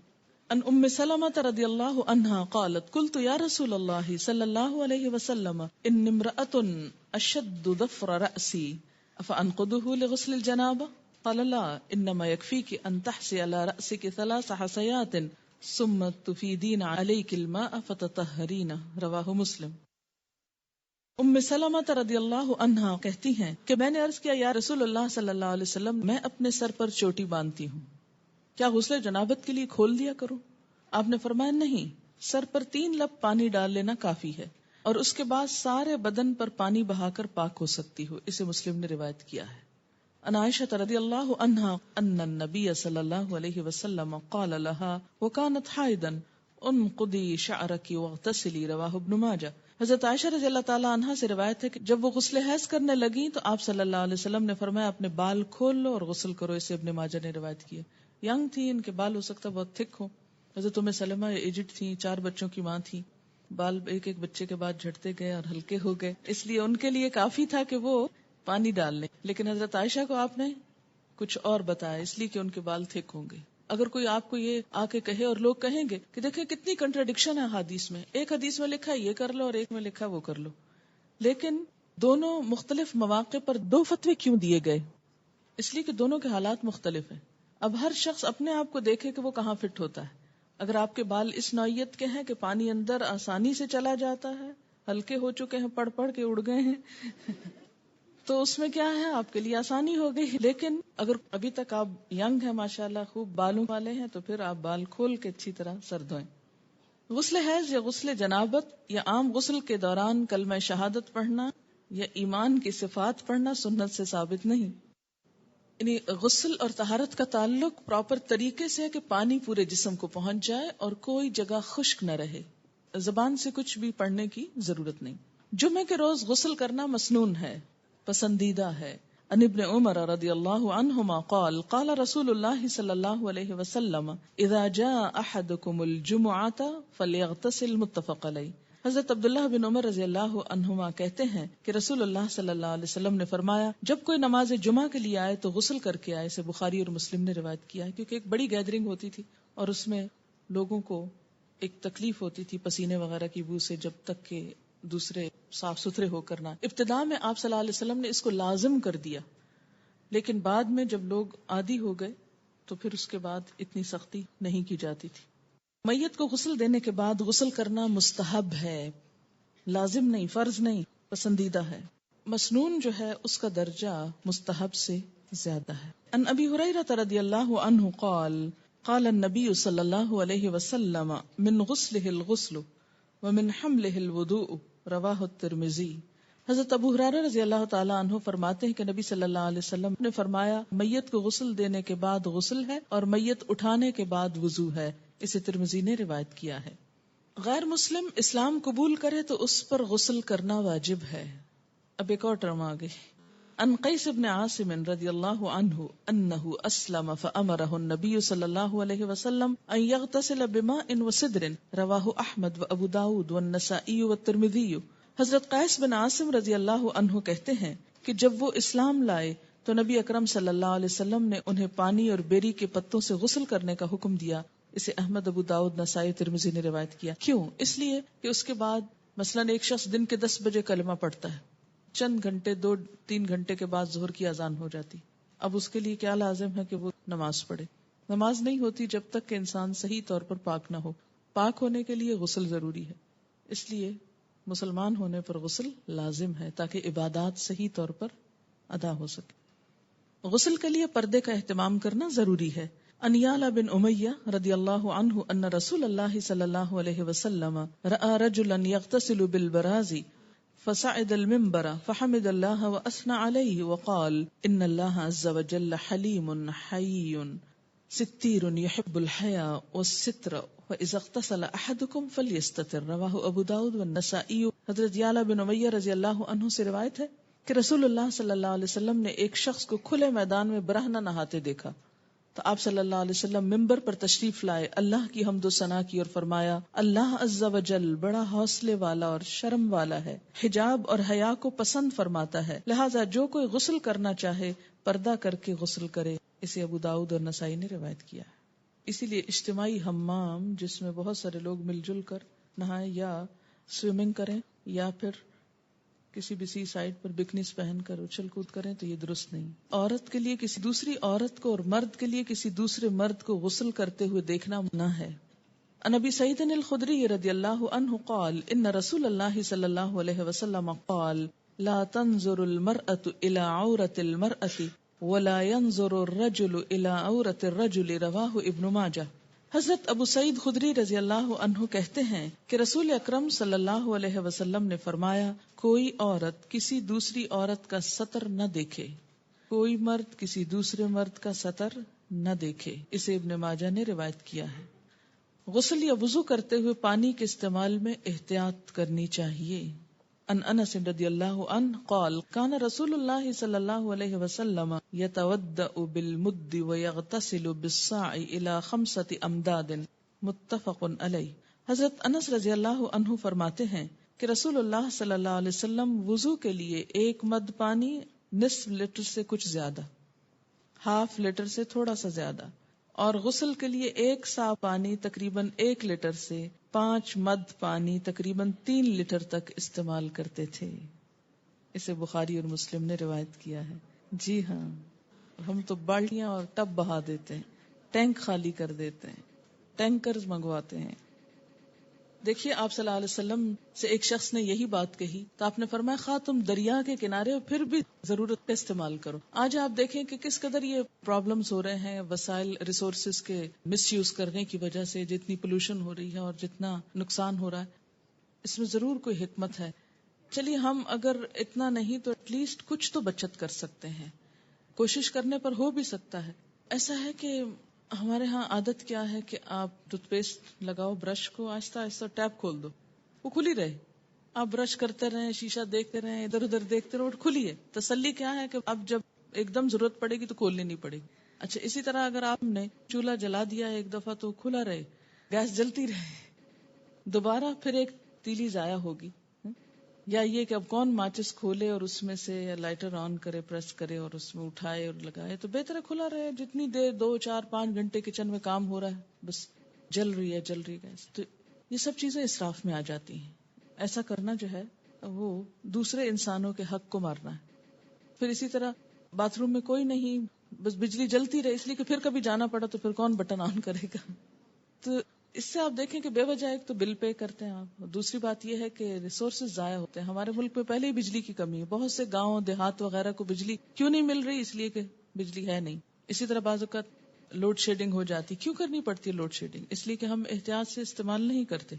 ان ام سلمہ رضی اللہ عنہا قالت قلت یا رسول اللہ صلی اللہ علیہ وسلم ان امرأة اشد ظفر رأسی افانقضه لغسل الجنابہ قال لا انما يكفيك ان تحسي على رأسك 3 حسيات ثم تفيدين عليك الماء فتطهرين رواہ مسلم. ام سلمہ رضی اللہ عنہا کہتی ہیں کہ میں نے عرض کیا یا رسول اللہ صلی اللہ علیہ وسلم میں اپنے سر پر چوٹی باندھتی ہوں، کیا غسل جنابت کے لیے کھول دیا کروں؟ آپ نے فرمایا نہیں، سر پر 3 لب پانی ڈال لینا کافی ہے اور اس کے بعد سارے بدن پر پانی بہا کر پاک ہو سکتی ہو. اسے مسلم نے روایت کیا ہے. ان عائشہ رضی اللہ عنہا ان النبی صلی اللہ علیہ وسلم قال لها وكانت حائضا انقضی شعرک واغتسلی رواہ ابن ماجہ. حضرت عائشہ رضی اللہ تعالی عنہا سے روایت ہے کہ جب وہ غسل حیض کرنے لگیں تو آپ صلی اللہ علیہ وسلم نے فرمایا اپنے بال کھول لو اور غسل کرو. اسے ابن ماجہ نے روایت کیا. ینگ تھی، ان کے بال ہو سکتا بہت تھک ہو. حضرت ام سلمہ ایجڈ تھیں، 4 بچوں کی ماں تھی، بال ایک ایک بچے کے بعد جھڑتے گئے اور ہلکے ہو گئے، اس لیے ان کے لیے کافی تھا کہ وہ پانی ڈال لیں. لیکن حضرت عائشہ کو آپ نے کچھ اور بتایا اس لیے کہ ان کے بال تھک ہوں گے. اگر کوئی آپ کو یہ آ کے کہے اور لوگ کہیں گے کہ دیکھیں کتنی کنٹراڈکشن ہے حدیث میں، ایک حدیث میں لکھا یہ کر لو اور ایک میں لکھا وہ کر لو، لیکن دونوں مختلف مواقع پر 2 فتوے کیوں دیے گئے؟ اس لیے کہ دونوں کے حالات مختلف ہیں. اب ہر شخص اپنے آپ کو دیکھے کہ وہ کہاں فٹ ہوتا ہے. اگر آپ کے بال اس نوعیت کے ہیں کہ پانی اندر آسانی سے چلا جاتا ہے، ہلکے ہو چکے ہیں، پڑھ پڑھ کے اڑ گئے ہیں تو اس میں کیا ہے آپ کے لیے آسانی ہو گئی. لیکن اگر ابھی تک آپ ینگ ہیں ماشاءاللہ، خوب بالوں والے ہیں، تو پھر آپ بال کھول کے اچھی طرح سر دھوئیں. غسل حیض یا غسل جنابت یا عام غسل کے دوران کلمہ شہادت پڑھنا یا ایمان کی صفات پڑھنا سنت سے ثابت نہیں. یعنی غسل اور طہارت کا تعلق پراپر طریقے سے ہے کہ پانی پورے جسم کو پہنچ جائے اور کوئی جگہ خشک نہ رہے. زبان سے کچھ بھی پڑھنے کی ضرورت نہیں. جمعے کے روز غسل کرنا مسنون ہے، پسندیدہ ہے. ان ابن عمر رضی اللہ عنہما قال قال رسول اللہ صلی اللہ علیہ وسلم اذا جاء احدکم الجمعة فلیغتسل متفق علیہ. حضرت عبداللہ بن عمر رضی اللہ عنہما کہتے ہیں کہ رسول اللہ صلی اللہ علیہ وسلم نے فرمایا جب کوئی نماز جمعہ کے لیے آئے تو غسل کر کے آئے. اسے بخاری اور مسلم نے روایت کیا ہے کیونکہ ایک بڑی گیدرنگ ہوتی تھی اور اس میں لوگوں کو ایک تکلیف ہوتی تھی پسینے وغیرہ کی بو سے، جب تک کہ دوسرے صاف ستھرے ہو کرنا. ابتداء میں آپ صلی اللہ علیہ وسلم نے اس کو لازم کر دیا، لیکن بعد میں جب لوگ عادی ہو گئے تو پھر اس کے بعد اتنی سختی نہیں کی جاتی تھی. میت کو غسل دینے کے بعد غسل کرنا مستحب ہے، لازم نہیں، فرض نہیں، پسندیدہ ہے. مسنون جو ہے اس کا درجہ مستحب سے زیادہ ہے. ان ابی ہریرہ رضی اللہ عنہ قال قال النبی صلی اللہ علیہ وسلم من غسلہ الغسل ومن حملہ الوضوء رواہ الترمذی. حضرت ابو ہریرہ رضی اللہ تعالی عنہ فرماتے ہیں کہ نبی صلی اللہ علیہ وسلم نے فرمایا میت کو غسل دینے کے بعد غسل ہے اور میت اٹھانے کے بعد وضو ہے. اسے ترمذی نے روایت کیا ہے. غیر مسلم اسلام قبول کرے تو اس پر غسل کرنا واجب ہے. اب ایک اور ٹرم آگے. ان قیس بن عاصم رضی اللہ عنہ انہ اسلم فامرہ النبی صلی اللہ علیہ وسلم ان یغتسل بماء وسدر رواہ احمد و ابو داود والنسائی والترمذی. حضرت قیس بن عاصم رضی اللہ عنہ کہتے ہیں کہ جب وہ اسلام لائے تو نبی اکرم صلی اللہ علیہ وسلم نے انہیں پانی اور بیری کے پتوں سے غسل کرنے کا حکم دیا. اسے احمد، ابو داؤد، نسائی، ترمذی نے روایت کیا. کیوں؟ اس لیے کہ اس کے بعد مثلاً ایک شخص دن کے 10 بجے کلمہ پڑھتا ہے، چند گھنٹے 2-3 گھنٹے کے بعد ظہر کی اذان ہو جاتی. اب اس کے لیے کیا لازم ہے کہ وہ نماز پڑھے. نماز نہیں ہوتی جب تک کہ انسان صحیح طور پر پاک نہ ہو. پاک ہونے کے لیے غسل ضروری ہے. اس لیے مسلمان ہونے پر غسل لازم ہے تاکہ عبادات صحیح طور پر ادا ہو سکے. غسل کے لیے پردے کا اہتمام کرنا ضروری ہے. ان یعلا بن امیہ رضی اللہ عنہ ان رسول اللہ صلی اللہ علیہ وسلم رأى رجلا يغتسل بالبراز فصعد المنبر فحمد الله واثنى عليه وقال ان الله عز وجل حليم حي ستير يحب الحياء والستر فاذا اغتسل احدكم فليستتر. رواه ابو داود والنسائی. حضرت یعلا بن امیہ رضی اللہ عنہ سے روایت ہے کہ رسول اللہ صلی اللہ علیہ وسلم نے ایک شخص کو کھلے میدان میں برہنہ نہاتے دیکھا تو آپ صلی اللہ علیہ وسلم ممبر پر تشریف لائے، اللہ کی حمد و ثنا کی اور فرمایا اللہ عز و جل بڑا حوصلے والا اور شرم والا ہے، حجاب اور حیا کو پسند فرماتا ہے، لہذا جو کوئی غسل کرنا چاہے پردہ کر کے غسل کرے. اسے ابو داؤد اور نسائی نے روایت کیا ہے. اسی لیے اجتماعی حمام جس میں بہت سارے لوگ مل جل کر نہائیں یا سوئمنگ کریں یا پھر کسی بھی سی سائڈ پر بکنیز پہن کر اچھل کود کریں تو یہ درست نہیں. عورت کے لیے کسی دوسری عورت کو اور مرد کے لیے کسی دوسرے مرد کو غسل کرتے ہوئے دیکھنا منع ہے. عن ابی سعید الخدری رضی اللہ عنہ قال ان رسول اللہ صلی اللہ علیہ وسلم قال لا تنظر المرأة الى عورة المرأة ولا ينظر الرجل الى عورة الرجل. رواہ ابن ماجہ. حضرت ابو سعید خدری رضی اللہ عنہ کہتے ہیں کہ رسول اکرم صلی اللہ علیہ وسلم نے فرمایا کوئی عورت کسی دوسری عورت کا سطر نہ دیکھے، کوئی مرد کسی دوسرے مرد کا سطر نہ دیکھے. اسے ابن ماجہ نے روایت کیا ہے. غسل یا وضو کرتے ہوئے پانی کے استعمال میں احتیاط کرنی چاہیے. ان انس رضی اللہ عنہ قال کان رسول اللہ صلی اللہ علیہ وسلم یتودأ بالمد ویغتسل بالصاع الى 5 امداد. متفق علیہ. حضرت انس رضی اللہ عنہ فرماتے ہیں کہ رسول اللہ صلی اللہ علیہ وسلم وضو کے لیے 1 مد پانی نصف لیٹر سے کچھ زیادہ، ½ لیٹر سے تھوڑا سا زیادہ، اور غسل کے لیے 1 سا پانی تقریباً 1 لیٹر سے 5 مد پانی تقریباً 3 لیٹر تک استعمال کرتے تھے. اسے بخاری اور مسلم نے روایت کیا ہے. جی ہاں، ہم تو بالٹیاں اور ٹب بہا دیتے ہیں، ٹینک خالی کر دیتے ہیں، ٹینکرز منگواتے ہیں. دیکھیے آپ صلی اللہ علیہ وسلم سے ایک شخص نے یہی بات کہی تو آپ نے فرمایا خواہ تم دریا کے کنارے ہو پھر بھی ضرورت کا استعمال کرو. آج آپ دیکھیں کہ کس قدر یہ پرابلمز ہو رہے ہیں وسائل ریسورسز کے مس یوز کرنے کی وجہ سے، جتنی پولوشن ہو رہی ہے اور جتنا نقصان ہو رہا ہے. اس میں ضرور کوئی حکمت ہے. چلیے ہم اگر اتنا نہیں تو ایٹ لیسٹ کچھ تو بچت کر سکتے ہیں، کوشش کرنے پر ہو بھی سکتا ہے. ایسا ہے کہ ہمارے ہاں عادت کیا ہے کہ آپ ٹوتھ پیسٹ لگاؤ، برش کو آہستہ آہستہ ٹیپ کھول دو، وہ کھلی رہے، آپ برش کرتے رہیں، شیشہ دیکھتے رہیں، ادھر ادھر دیکھتے رہو، کھلی ہے. تسلی کیا ہے کہ اب جب ایک دم ضرورت پڑے گی تو کھولنی نہیں پڑے گی. اچھا اسی طرح اگر آپ نے چولہا جلا دیا ہے ایک دفعہ تو کھلا رہے، گیس جلتی رہے، دوبارہ پھر ایک تیلی ضائع ہوگی. یا یہ کہ اب کون ماچس کھولے اور اس میں سے لائٹر آن کرے، پریس کرے اور اس میں اٹھائے اور لگائے، تو بہتر ہے کھلا رہے. جتنی دیر 2 4 5 گھنٹے کچن میں کام ہو رہا ہے بس جل رہی ہے گیس، تو یہ سب چیزیں اسراف میں آ جاتی ہیں. ایسا کرنا جو ہے وہ دوسرے انسانوں کے حق کو مارنا ہے. پھر اسی طرح باتھ روم میں کوئی نہیں، بس بجلی جلتی رہے، اس لیے کہ پھر کبھی جانا پڑا تو پھر کون بٹن آن کرے گا. تو اس سے آپ دیکھیں کہ بے وجہ ایک تو بل پے کرتے ہیں آپ، دوسری بات یہ ہے کہ ریسورسز ضائع ہوتے ہیں. ہمارے ملک میں پہلے ہی بجلی کی کمی ہے، بہت سے گاؤں دیہات وغیرہ کو بجلی کیوں نہیں مل رہی؟ اس لیے کہ بجلی ہے نہیں. اسی طرح بعض اوقات لوڈ شیڈنگ ہو جاتی. کیوں کرنی پڑتی ہے لوڈ شیڈنگ؟ اس لیے کہ ہم احتیاط سے استعمال نہیں کرتے.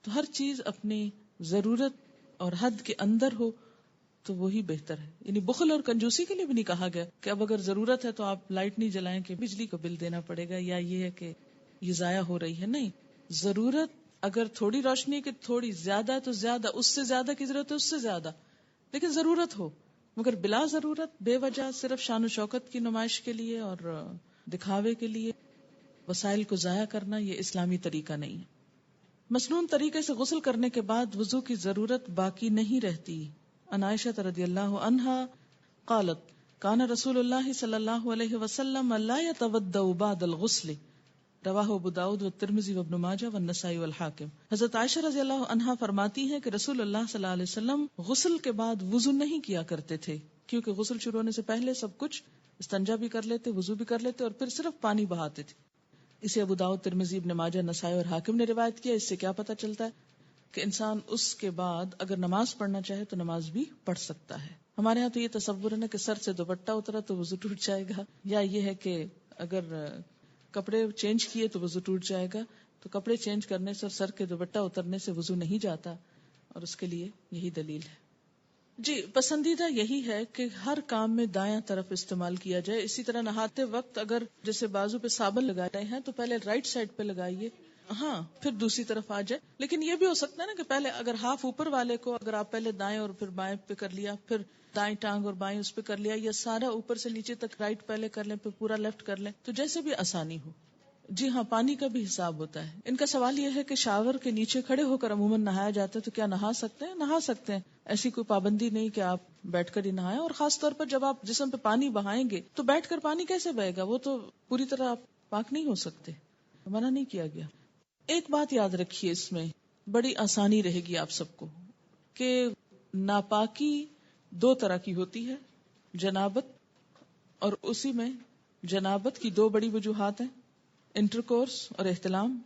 تو ہر چیز اپنی ضرورت اور حد کے اندر ہو تو وہی بہتر ہے. یعنی بخل اور کنجوسی کے لیے بھی نہیں کہا گیا کہ اب اگر ضرورت ہے تو آپ لائٹ نہیں جلائیں کہ بجلی کا بل دینا پڑے گا، یا یہ ہے کہ یہ ضائع ہو رہی ہے. نہیں، ضرورت اگر تھوڑی روشنی کی تھوڑی، زیادہ تو زیادہ، اس سے زیادہ کی ضرورت ہے اس سے زیادہ، لیکن ضرورت ہو. مگر بلا ضرورت بے وجہ صرف شان و شوکت کی نمائش کے لیے اور دکھاوے کے لیے وسائل کو ضائع کرنا یہ اسلامی طریقہ نہیں ہے. مسنون طریقے سے غسل کرنے کے بعد وضو کی ضرورت باقی نہیں رہتی. عن عائشہ رضی اللہ عنہا قالت کان رسول اللہ صلی اللہ علیہ وسلم لا يتوضأ بعد الغسل رواہ ابو داؤد والترمذی وابن ماجہ والنسائی والحاکم. حضرت عائشہ رضی اللہ عنہا فرماتی ہیں کہ رسول اللہ صلی اللہ علیہ وسلم غسل کے بعد وضو نہیں کیا کرتے تھے، کیونکہ غسل شروع ہونے سے پہلے سب کچھ استنجا بھی کر لیتے، وضو بھی کر لیتے اور پھر صرف پانی بہاتے تھے. اسے ابو داؤد، ترمذی، ابن ماجہ، نسائی اور حاکم نے روایت کیا. اس سے کیا پتہ چلتا ہے کہ انسان اس کے بعد اگر نماز پڑھنا چاہے تو نماز بھی پڑھ سکتا ہے. ہمارے ہاں تو یہ تصور ہے نا کہ سر سے دوپٹہ اترا تو وضو ٹوٹ جائے گا، یا یہ ہے کہ اگر کپڑے چینج کیے تو وضو ٹوٹ جائے گا. تو کپڑے چینج کرنے سے اور سر کے دوپٹہ اترنے سے وضو نہیں جاتا، اور اس کے لیے یہی دلیل ہے. جی، پسندیدہ یہی ہے کہ ہر کام میں دایاں طرف استعمال کیا جائے. اسی طرح نہاتے وقت اگر جیسے بازو پہ صابن لگا رہے ہیں تو پہلے رائٹ سائڈ پہ لگائیے، ہاں پھر دوسری طرف آ جائے. لیکن یہ بھی ہو سکتا ہے نا کہ پہلے اگر ہاف اوپر والے کو اگر آپ پہلے دائیں اور پھر بائیں پہ کر لیا، پھر دائیں ٹانگ اور بائیں اس پہ کر لیا، یا سارا اوپر سے نیچے تک رائٹ پہلے کر لیں پھر پورا لیفٹ کر لیں، تو جیسے بھی آسانی ہو. جی ہاں، پانی کا بھی حساب ہوتا ہے. ان کا سوال یہ ہے کہ شاور کے نیچے کھڑے ہو کر عموماً نہایا جاتا ہے تو کیا نہا سکتے ہیں؟ نہا سکتے ہیں، ایسی کوئی پابندی نہیں کہ آپ بیٹھ کر ہی نہائیں. اور خاص طور پر جب آپ جسم پہ پانی بہائیں گے تو بیٹھ کر پانی کیسے بہے گا؟ وہ تو پوری طرح آپ پاک نہیں ہو سکتے، منع نہیں کیا گیا. ایک بات یاد رکھیے، اس میں بڑی آسانی رہے گی آپ سب کو کہ ناپاکی دو طرح کی ہوتی ہے، جنابت، اور اسی میں جنابت کی دو بڑی وجوہات ہیں، انٹرکورس اور احتلام.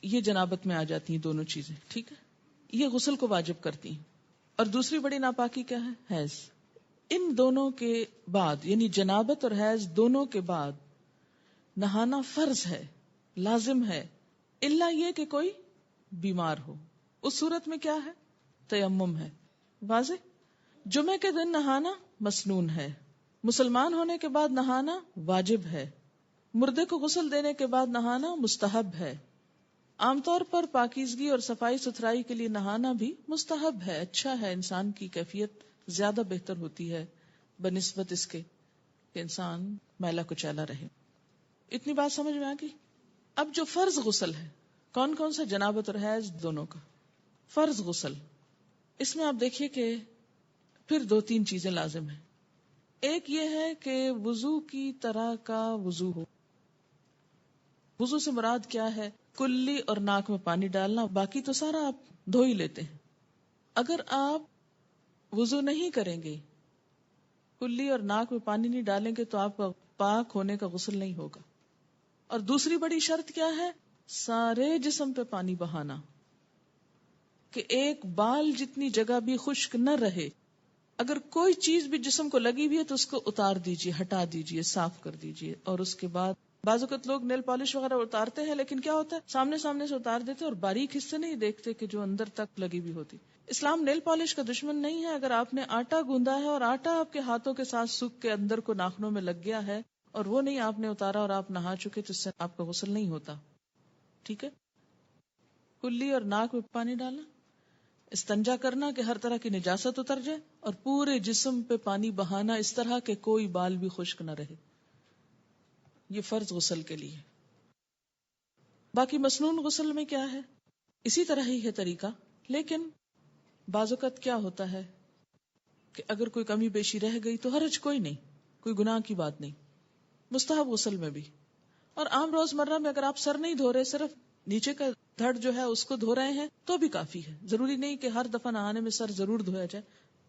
یہ جنابت میں آ جاتی ہیں دونوں چیزیں، ٹھیک ہے، یہ غسل کو واجب کرتی ہیں. اور دوسری بڑی ناپاکی کیا ہے؟ حیض. ان دونوں کے بعد یعنی جنابت اور حیض دونوں کے بعد نہانا فرض ہے، لازم ہے، الا یہ کہ کوئی بیمار ہو. اس صورت میں کیا ہے؟ تیمم ہے. واضح. جمعے کے دن نہانا مسنون ہے، مسلمان ہونے کے بعد نہانا واجب ہے، مردے کو غسل دینے کے بعد نہانا مستحب ہے. عام طور پر پاکیزگی اور صفائی ستھرائی کے لیے نہانا بھی مستحب ہے، اچھا ہے، انسان کی کیفیت زیادہ بہتر ہوتی ہے بنسبت اس کے کہ انسان میلا کچیلا رہے. اتنی بات سمجھ میں آ گئی؟ اب جو فرض غسل ہے، کون کون سا؟ جنابت اور حیض دونوں کا فرض غسل. اس میں آپ دیکھیے کہ پھر دو تین چیزیں لازم ہیں. ایک یہ ہے کہ وضو کی طرح کا وضو ہو. وضو سے مراد کیا ہے؟ کلی اور ناک میں پانی ڈالنا، باقی تو سارا آپ دھو ہی لیتے ہیں. اگر آپ وضو نہیں کریں گے، کلی اور ناک میں پانی نہیں ڈالیں گے تو آپ کا پاک ہونے کا غسل نہیں ہوگا. اور دوسری بڑی شرط کیا ہے؟ سارے جسم پہ پانی بہانا، کہ ایک بال جتنی جگہ بھی خشک نہ رہے. اگر کوئی چیز بھی جسم کو لگی ہوئی ہے تو اس کو اتار دیجئے، ہٹا دیجئے، صاف کر دیجئے. اور اس کے بعد بعض اوقات لوگ نیل پالش وغیرہ اتارتے ہیں، لیکن کیا ہوتا ہے سامنے سے اتار دیتے اور باریک حصے نہیں دیکھتے کہ جو اندر تک لگی ہوئی ہوتی. اسلام نیل پالش کا دشمن نہیں ہے. اگر آپ نے آٹا گوندا ہے اور آٹا آپ کے ہاتھوں کے ساتھ سوکھ کے اندر کو ناخنوں میں لگ گیا ہے اور وہ نہیں آپ نے اتارا اور آپ نہا چکے تو اس سے آپ کا غسل نہیں ہوتا. ٹھیک ہے. کلی اور ناک میں پانی ڈالنا، استنجا کرنا کہ ہر طرح کی نجاست اتر جائے، اور پورے جسم پہ پانی بہانا اس طرح کہ کوئی بال بھی خشک نہ رہے. یہ فرض غسل کے لیے. باقی مسنون غسل میں کیا ہے؟ اسی طرح ہی ہے طریقہ، لیکن بعض اوقات کیا ہوتا ہے کہ اگر کوئی کمی بیشی رہ گئی تو حرج کوئی نہیں، کوئی گناہ کی بات نہیں. مستحب غسل میں بھی. اور عام روزمرہ میں اگر آپ سر نہیں دھو رہے، صرف نیچے کا دھڑ جو ہے اس کو دھو رہے ہیں تو بھی کافی ہے. ضروری نہیں کہ ہر دفعہ نہانے میں سر ضرور دھویا جائے.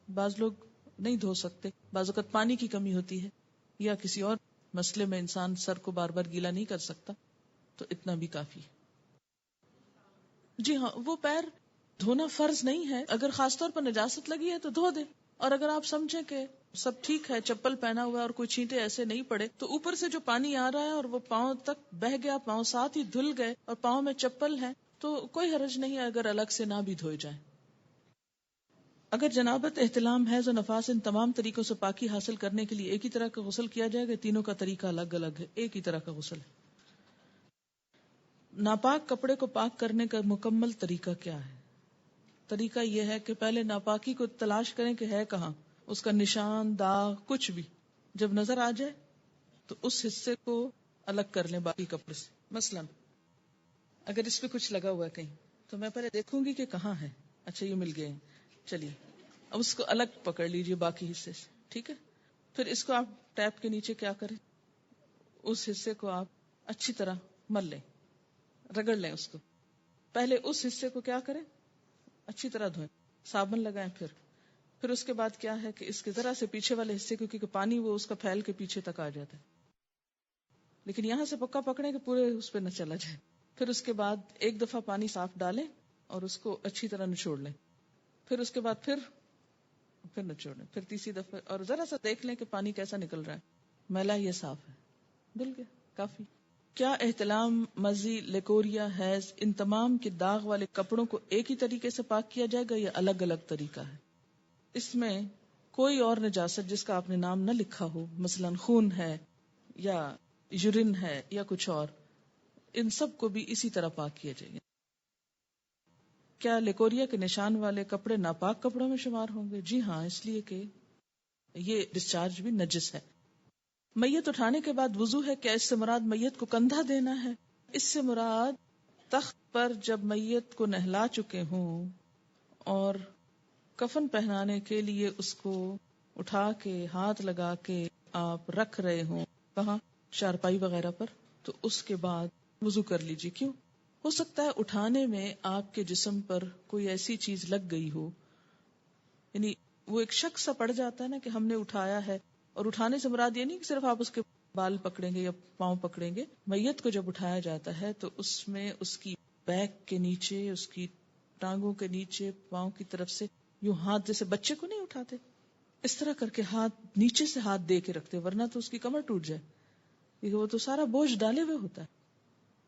بعض لوگ نہیں دھو سکتے، بعض اوقات پانی کی کمی ہوتی ہے یا کسی اور مسئلے میں انسان سر کو بار بار گیلا نہیں کر سکتا، تو اتنا بھی کافی ہے. جی ہاں، وہ پیر دھونا فرض نہیں ہے. اگر خاص طور پر نجاست لگی ہے تو دھو دے. اور اگر آپ سمجھیں کہ سب ٹھیک ہے، چپل پہنا ہوا ہے اور کوئی چھینٹے ایسے نہیں پڑے، تو اوپر سے جو پانی آ رہا ہے اور وہ پاؤں تک بہ گیا، پاؤں ساتھ ہی دھل گئے اور پاؤں میں چپل ہے، تو کوئی حرج نہیں ہے اگر الگ سے نہ بھی دھوئے جائیں. اگر جنابت، احتلام، حیض و نفاس ان تمام طریقوں سے پاکی حاصل کرنے کے لیے ایک ہی طرح کا غسل کیا جائے گا، تینوں کا طریقہ الگ الگ ہے، ایک ہی طرح کا غسل ہے. ناپاک کپڑے کو پاک کرنے کا مکمل طریقہ کیا ہے؟ طریقہ یہ ہے کہ پہلے ناپاکی کو تلاش کریں کہ ہے کہاں، اس کا نشان، داغ، کچھ بھی جب نظر آ جائے تو اس حصے کو الگ کر لیں باقی کپڑے سے. مثلا اگر اس پہ کچھ لگا ہوا ہے کہیں تو میں پہلے دیکھوں گی کہ کہاں ہے. اچھا یہ مل گئے ہیں، چلیے اب اس کو الگ پکڑ لیجئے باقی حصے سے، ٹھیک ہے. پھر اس کو آپ ٹیپ کے نیچے کیا کریں، اس حصے کو آپ اچھی طرح مل لیں، رگڑ لیں اس کو. پہلے اس حصے کو کیا کریں، اچھی طرح دھوئیں، صابن لگائیں. پھر اس کے بعد کیا ہے کہ اس کے ذرا سے پیچھے والے حصے کو، کیونکہ پانی وہ اس کا پھیل کے پیچھے تک آ جاتا ہے، لیکن یہاں سے پکا پکڑیں کہ پورے اس پہ نہ چلا جائے. پھر اس کے بعد ایک دفعہ پانی صاف ڈالیں اور اس کو اچھی طرح نچوڑ لیں. پھر اس کے بعد پھر نچوڑیں، پھر تیسری دفعہ، اور ذرا سا دیکھ لیں کہ پانی کیسا نکل رہا ہے، میلا یہ صاف ہے، دھل گیا کافی. کیا احتلام، مزی، لیکوریا، حیض، ان تمام کے داغ والے کپڑوں کو ایک ہی طریقے سے پاک کیا جائے گا یا الگ الگ طریقہ ہے؟ اس میں کوئی اور نجاست جس کا آپ نے نام نہ لکھا ہو، مثلا خون ہے یا یورین ہے یا کچھ اور، ان سب کو بھی اسی طرح پاک کیا جائے گا. کیا لیکوریا کے نشان والے کپڑے ناپاک کپڑوں میں شمار ہوں گے؟ جی ہاں، اس لیے کہ یہ ڈسچارج بھی نجس ہے. میت اٹھانے کے بعد وضو ہے، کیا اس سے مراد میت کو کندھا دینا ہے؟ اس سے مراد تخت پر جب میت کو نہلا چکے ہوں اور کفن پہنانے کے لیے اس کو اٹھا کے ہاتھ لگا کے آپ رکھ رہے ہوں، کہاں، چارپائی وغیرہ پر، تو اس کے بعد وضو کر لیجیے. کیوں؟ ہو سکتا ہے اٹھانے میں آپ کے جسم پر کوئی ایسی چیز لگ گئی ہو، یعنی وہ ایک شک سا پڑ جاتا ہے نا کہ ہم نے اٹھایا ہے. اور اٹھانے سے مراد یہ نہیں کہ صرف آپ اس کے بال پکڑیں گے یا پاؤں پکڑیں گے. میت کو جب اٹھایا جاتا ہے تو اس میں اس کی بیک کے نیچے، اس کی ٹانگوں کے نیچے، پاؤں کی طرف سے یوں ہاتھ، جیسے بچے کو نہیں اٹھاتے اس طرح کر کے ہاتھ نیچے سے ہاتھ دے کے رکھتے، ورنہ تو اس کی کمر ٹوٹ جائے، کیونکہ وہ تو سارا بوجھ ڈالے ہوئے ہوتا ہے.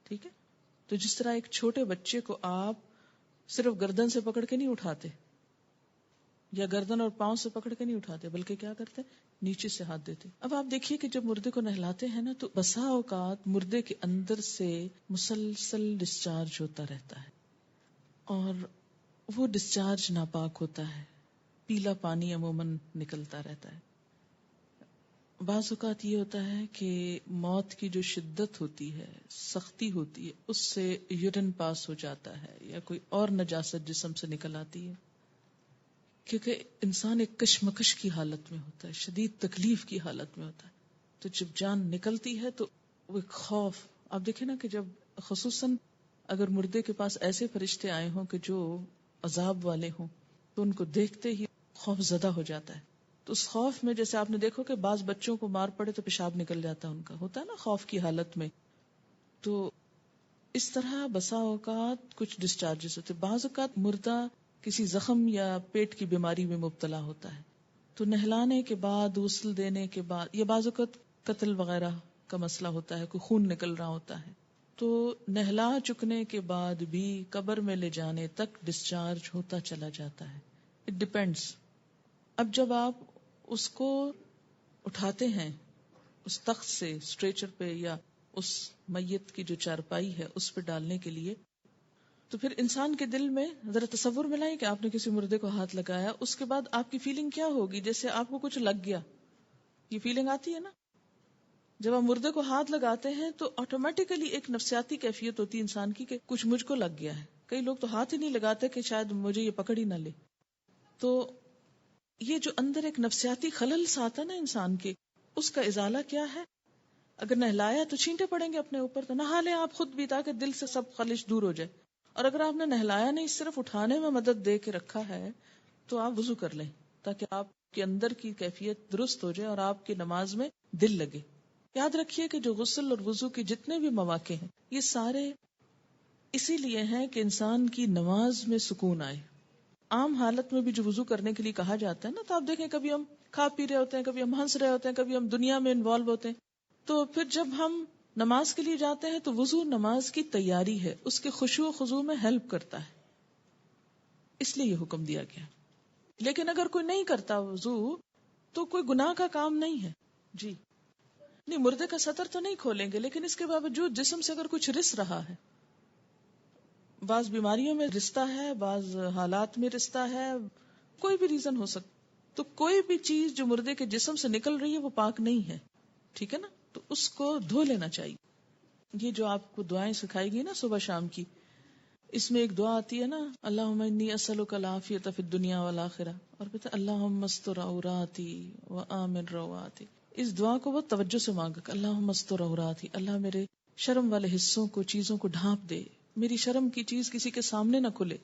ٹھیک ہے، تو جس طرح ایک چھوٹے بچے کو آپ صرف گردن سے پکڑ کے نہیں اٹھاتے یا گردن اور پاؤں سے پکڑ کے نہیں اٹھاتے، بلکہ کیا کرتے، نیچے سے ہاتھ دیتے. اب آپ دیکھیے کہ جب مردے کو نہلاتے ہیں نا تو بسا اوقات مردے کے اندر سے مسلسل ڈسچارج ہوتا رہتا ہے اور وہ ڈسچارج ناپاک ہوتا ہے، پیلا پانی عموماً نکلتا رہتا ہے. بعض اوقات یہ ہوتا ہے کہ موت کی جو شدت ہوتی ہے، سختی ہوتی ہے، اس سے یورین پاس ہو جاتا ہے یا کوئی اور نجاست جسم سے نکل آتی ہے، کیونکہ انسان ایک کشمکش کی حالت میں ہوتا ہے، شدید تکلیف کی حالت میں ہوتا ہے. تو جب جان نکلتی ہے تو وہ ایک خوف، آپ دیکھیں نا کہ جب خصوصاً اگر مردے کے پاس ایسے فرشتے آئے ہوں کہ جو عذاب والے ہوں تو ان کو دیکھتے ہی خوف زدہ ہو جاتا ہے. تو اس خوف میں، جیسے آپ نے دیکھو کہ بعض بچوں کو مار پڑے تو پیشاب نکل جاتا ہے، ان کا ہوتا ہے نا خوف کی حالت میں. تو اس طرح بسا اوقات کچھ ڈسچارجز ہوتے. بعض اوقات مردہ کسی زخم یا پیٹ کی بیماری میں مبتلا ہوتا ہے، تو نہلانے کے بعد، غسل دینے کے بعد، یا بعض اوقات قتل وغیرہ کا مسئلہ ہوتا ہے، کوئی خون نکل رہا ہوتا ہے، تو نہلا چکنے کے بعد بھی قبر میں لے جانے تک ڈسچارج ہوتا چلا جاتا ہے. It depends. اب جب آپ اس کو اٹھاتے ہیں اس تخت سے اسٹریچر پہ یا اس میت کی جو چارپائی ہے اس پہ ڈالنے کے لیے، تو پھر انسان کے دل میں ذرا تصور ملائیں کہ آپ نے کسی مردے کو ہاتھ لگایا، اس کے بعد آپ کی فیلنگ کیا ہوگی؟ جیسے آپ کو کچھ لگ گیا، یہ فیلنگ آتی ہے نا جب آپ مردے کو ہاتھ لگاتے ہیں، تو آٹومیٹیکلی ایک نفسیاتی کیفیت ہوتی ہے انسان کی کہ کچھ مجھ کو لگ گیا ہے. کئی لوگ تو ہاتھ ہی نہیں لگاتے کہ شاید مجھے یہ پکڑ ہی نہ لے. تو یہ جو اندر ایک نفسیاتی خلل سا آتا نا انسان کے، اس کا ازالہ کیا ہے؟ اگر نہلایا تو چھینٹے پڑیں گے اپنے اوپر، تو نہا لیں آپ خود بھی تاکہ دل سے سب خلش دور ہو جائے. اور اگر آپ نے نہلایا نہیں، صرف اٹھانے میں مدد دے کے رکھا ہے، تو آپ وضو کر لیں تاکہ آپ کے اندر کی کیفیت درست ہو جائے اور آپ کی نماز میں دل لگے. یاد رکھیے کہ جو غسل اور وضو کے جتنے بھی مواقع ہیں، یہ سارے اسی لیے ہیں کہ انسان کی نماز میں سکون آئے. عام حالت میں بھی جو وضو کرنے کے لیے کہا جاتا ہے نا، تو آپ دیکھیں کبھی ہم کھا پی رہے ہوتے ہیں، کبھی ہم ہنس رہے ہوتے ہیں، کبھی ہم دنیا میں انوالو ہوتے ہیں، تو پھر جب ہم نماز کے لیے جاتے ہیں تو وضو نماز کی تیاری ہے، اس کے خشوع و خضوع میں ہیلپ کرتا ہے، اس لیے یہ حکم دیا گیا. لیکن اگر کوئی نہیں کرتا وضو تو کوئی گناہ کا کام نہیں ہے. جی نہیں، مردے کا سطر تو نہیں کھولیں گے، لیکن اس کے باوجود جسم سے اگر کچھ رس رہا ہے، بعض بیماریوں میں رستا ہے، بعض حالات میں رستا ہے، کوئی بھی ریزن ہو سکتا، تو کوئی بھی چیز جو مردے کے جسم سے نکل رہی ہے وہ پاک نہیں ہے. ٹھیک ہے نا، تو اس کو دھو لینا چاہیے. یہ جو آپ کو دعائیں سکھائی گئی نا صبح شام کی، اس میں ایک دعا آتی ہے نا، اللہم انی اسألک العافیۃ فی الدنیا والآخرہ، اور پھر اللہم استر عوراتی وآمن رواتی. اس دعا کو بہت توجہ سے مانگا، اللہم استر عوراتی، اللہ میرے شرم والے حصوں کو، چیزوں کو ڈھانپ دے، میری شرم کی چیز کسی کے سامنے نہ کھلے.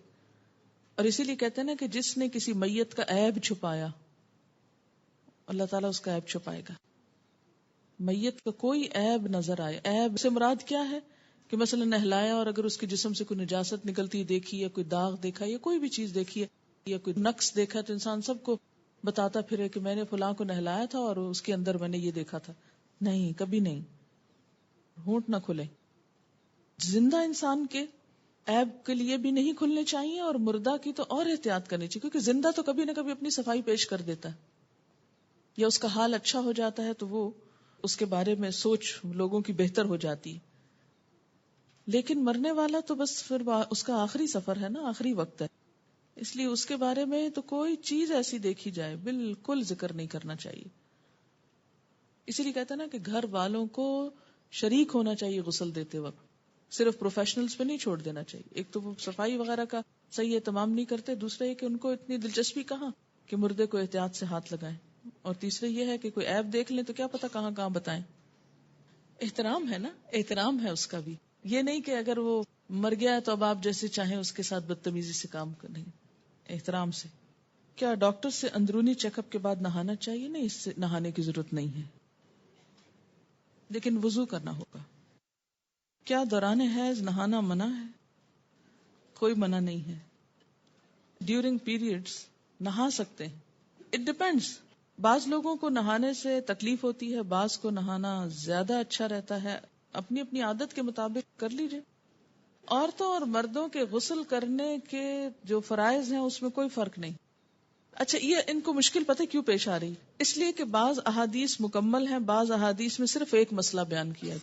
اور اسی لیے کہتے ہیں نا کہ جس نے کسی میت کا عیب چھپایا اللہ تعالیٰ اس کا عیب چھپائے گا. میت کا کوئی عیب نظر آئے، عیب سے مراد کیا ہے کہ مثلا نہلایا اور اگر اس کے جسم سے کوئی نجاست نکلتی دیکھی یا کوئی داغ دیکھا یا کوئی بھی چیز دیکھی ہے یا کوئی نقص دیکھا تو انسان سب کو بتاتا پھرے کہ میں نے فلاں کو نہلایا تھا اور اس کے اندر میں نے یہ دیکھا تھا. نہیں، کبھی نہیں، ہونٹ نہ کھلے. زندہ انسان کے عیب کے لیے بھی نہیں کھلنے چاہیے اور مردہ کی تو اور احتیاط کرنی چاہیے، کیونکہ زندہ تو کبھی نہ کبھی اپنی صفائی پیش کر دیتا ہے یا اس کا حال اچھا ہو جاتا ہے تو وہ اس کے بارے میں سوچ لوگوں کی بہتر ہو جاتی ہے. لیکن مرنے والا تو بس پھر اس کا آخری سفر ہے نا، آخری وقت ہے، اس لیے اس کے بارے میں تو کوئی چیز ایسی دیکھی جائے بالکل ذکر نہیں کرنا چاہیے. اسی لیے کہتے ہیں نا کہ گھر والوں کو شریک ہونا چاہیے غسل دیتے وقت، صرف پروفیشنلز پہ نہیں چھوڑ دینا چاہیے. ایک تو وہ صفائی وغیرہ کا صحیح اہتمام نہیں کرتے، دوسرا یہ کہ ان کو اتنی دلچسپی کہاں کہ مردے کو احتیاط سے ہاتھ لگائیں، اور تیسرا یہ ہے کہ کوئی عیب دیکھ لیں تو کیا پتا کہاں کہاں بتائیں. احترام ہے نا، احترام ہے اس کا بھی، یہ نہیں کہ اگر وہ مر گیا ہے تو اب آپ جیسے چاہیں اس کے ساتھ بدتمیزی سے کام کریں، احترام سے. کیا ڈاکٹر سے اندرونی چیک اپ کے بعد نہانا چاہیے؟ نہیں، اس سے نہانے کی ضرورت نہیں ہے، لیکن وضو کرنا ہوگا. کیا دوران حیض نہانا منع ہے؟ کوئی منع نہیں ہے. ڈیورنگ پیریڈز نہا سکتے ہیں. اٹ ڈپینڈز، بعض لوگوں کو نہانے سے تکلیف ہوتی ہے، بعض کو نہانا زیادہ اچھا رہتا ہے، اپنی اپنی عادت کے مطابق کر لیجیے. عورتوں اور مردوں کے غسل کرنے کے جو فرائض ہیں اس میں کوئی فرق نہیں. اچھا، یہ ان کو مشکل پتہ کیوں پیش آ رہی؟ اس لیے کہ بعض احادیث مکمل ہیں، بعض احادیث میں صرف ایک مسئلہ بیان کیا ہے.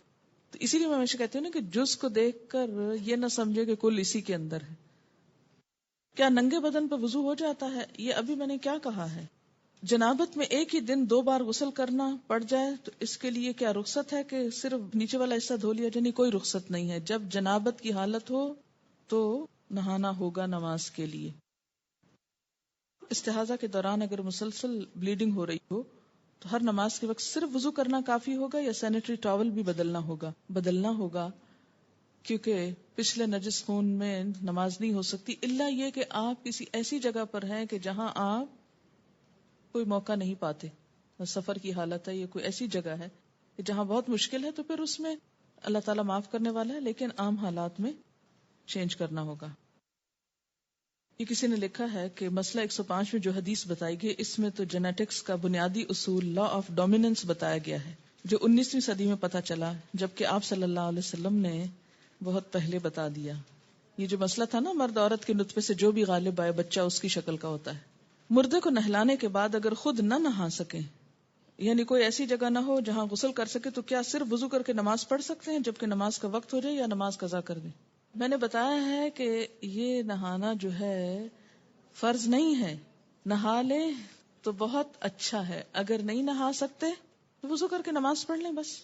تو اسی لیے میں ہمیشہ کہتی ہوں نا کہ جز کو دیکھ کر یہ نہ سمجھے کہ کل اسی کے اندر ہے. کیا ننگے بدن پہ وضو ہو جاتا ہے؟ یہ ابھی میں نے کیا کہا ہے. جنابت میں ایک ہی دن 2 بار غسل کرنا پڑ جائے تو اس کے لیے کیا رخصت ہے کہ صرف نیچے والا حصہ دھو لیا جائے؟ نہیں، کوئی رخصت نہیں ہے. جب جنابت کی حالت ہو تو نہانا ہوگا نماز کے لیے. استحاضہ کے دوران اگر مسلسل بلیڈنگ ہو رہی ہو تو ہر نماز کے وقت صرف وضو کرنا کافی ہوگا یا سینیٹری ٹاول بھی بدلنا ہوگا کیونکہ پچھلے نجس خون میں نماز نہیں ہو سکتی، الا یہ کہ آپ کسی ایسی جگہ پر ہیں کہ جہاں آپ کوئی موقع نہیں پاتے، سفر کی حالت ہے، یہ کوئی ایسی جگہ ہے کہ جہاں بہت مشکل ہے، تو پھر اس میں اللہ تعالیٰ معاف کرنے والا ہے، لیکن عام حالات میں چینج کرنا ہوگا. یہ کسی نے لکھا ہے کہ مسئلہ 105 میں جو حدیث بتائی گئی اس میں تو جینیٹکس کا بنیادی اصول لا آف ڈومیننس بتایا گیا ہے جو 19ویں صدی میں پتہ چلا، جبکہ آپ صلی اللہ علیہ وسلم نے بہت پہلے بتا دیا. یہ جو مسئلہ تھا نا، مرد عورت کے نطفے سے جو بھی غالب آئے بچہ اس کی شکل کا ہوتا ہے. مردے کو نہلانے کے بعد اگر خود نہ نہا سکیں، یعنی کوئی ایسی جگہ نہ ہو جہاں غسل کر سکے، تو کیا صرف وضو کر کے نماز پڑھ سکتے ہیں جبکہ نماز کا وقت ہو جائے، یا نماز قضا کر دیں؟ میں نے بتایا ہے کہ یہ نہانا جو ہے فرض نہیں ہے. نہا لیں تو بہت اچھا ہے، اگر نہیں نہا سکتے تو وضو کر کے نماز پڑھ لیں بس.